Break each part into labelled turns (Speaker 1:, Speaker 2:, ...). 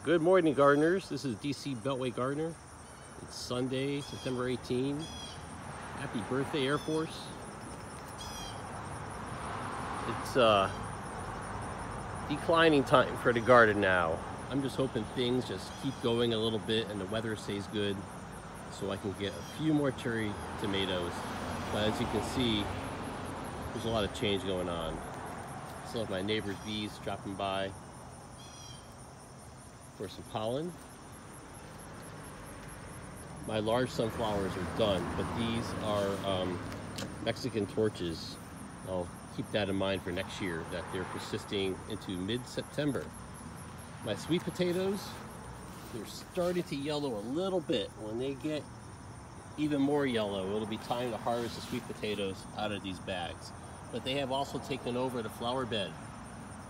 Speaker 1: Good morning, gardeners. This is DC Beltway Gardener. It's Sunday, September 18. Happy birthday, Air Force. It's declining time for the garden now. I'm just hoping things just keep going a little bit and the weather stays good so I can get a few more cherry tomatoes. But as you can see, there's a lot of change going on. Still have my neighbor's bees dropping by for some pollen. My large sunflowers are done, but these are Mexican torches. I'll keep that in mind for next year, that they're persisting into mid-September. My sweet potatoes, they're starting to yellow a little bit. When they get even more yellow, it'll be time to harvest the sweet potatoes out of these bags. But they have also taken over the flower bed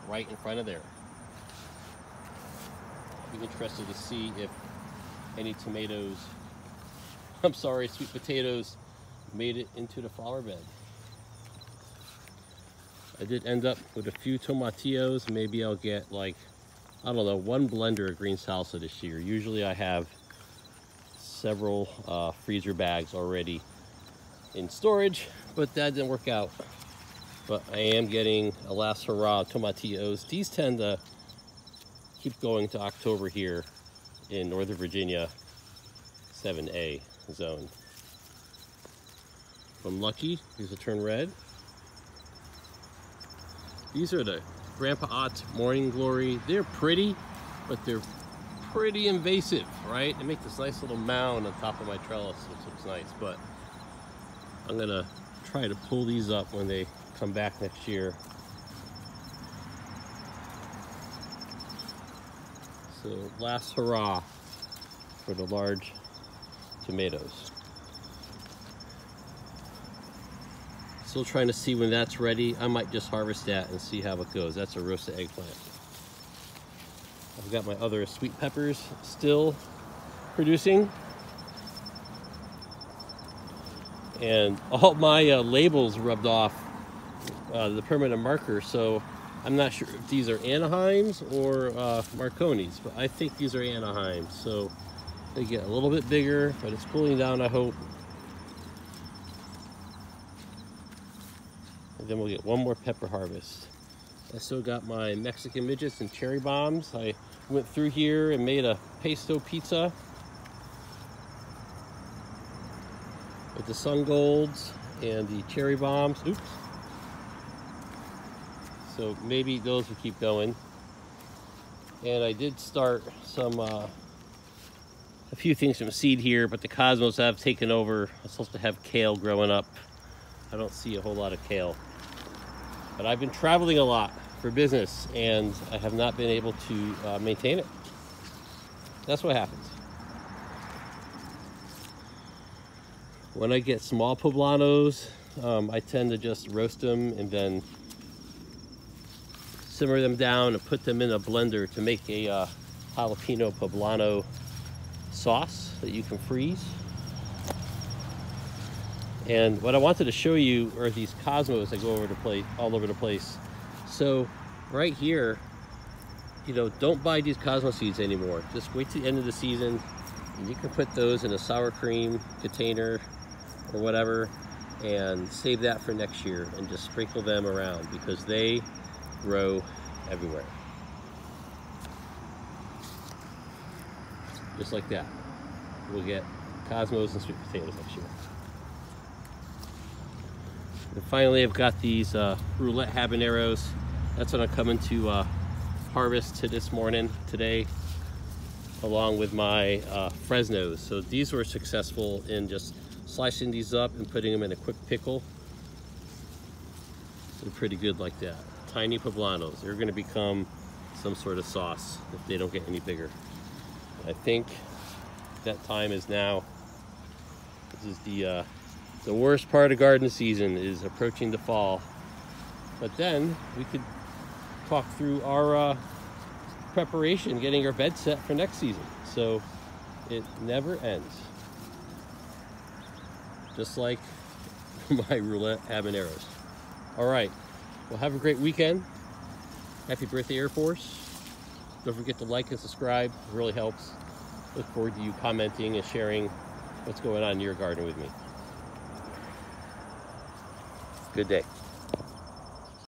Speaker 1: right in front of there. Be interested to see if any tomatoes, sweet potatoes made it into the flower bed. I did end up with a few tomatillos. Maybe I'll get like, I don't know, one blender of green salsa this year. Usually I have several freezer bags already in storage, but that didn't work out. But I am getting a last hurrah of tomatillos. These tend to keep going to October here in Northern Virginia 7A zone. If I'm lucky, these will turn red. These are the Grandpa Ott Morning Glory. They're pretty, but they're pretty invasive, right? They make this nice little mound on top of my trellis, which looks nice, but I'm gonna try to pull these up when they come back next year. So last hurrah for the large tomatoes. Still trying to see when that's ready. I might just harvest that and see how it goes. That's a roasted eggplant. I've got my other sweet peppers still producing. And all my labels rubbed off the permanent marker, so I'm not sure if these are Anaheims or Marconis, but I think these are Anaheims. So they get a little bit bigger, but it's cooling down, I hope. And then we'll get one more pepper harvest. I still got my Mexican midgets and cherry bombs. I went through here and made a pesto pizza with the sun golds and the cherry bombs. Oops. So maybe those will keep going. And I did start some, a few things from seed here, but the cosmos have taken over. I'm supposed to have kale growing up. I don't see a whole lot of kale. But I've been traveling a lot for business, and I have not been able to maintain it. That's what happens. When I get small poblanos, I tend to just roast them and then simmer them down and put them in a blender to make a jalapeno poblano sauce that you can freeze. And what I wanted to show you are these cosmos that go all over the place. So right here, you know, don't buy these cosmo seeds anymore. Just wait till the end of the season, and you can put those in a sour cream container or whatever and save that for next year and just sprinkle them around, because they grow everywhere. Just like that. We'll get cosmos and sweet potatoes next year. And finally, I've got these roulette habaneros. That's what I'm coming to harvest today, along with my Fresnos. So these were successful in just slicing these up and putting them in a quick pickle. They're pretty good like that. Tiny poblanos. They're going to become some sort of sauce if they don't get any bigger. I think that time is now. This is the worst part of garden season, is approaching the fall. But then we could talk through our preparation, getting our bed set for next season. So it never ends. Just like my roulette habaneros. All right. Well, have a great weekend. Happy birthday, Air Force. Don't forget to like and subscribe. It really helps. Look forward to you commenting and sharing what's going on in your garden with me. Good day.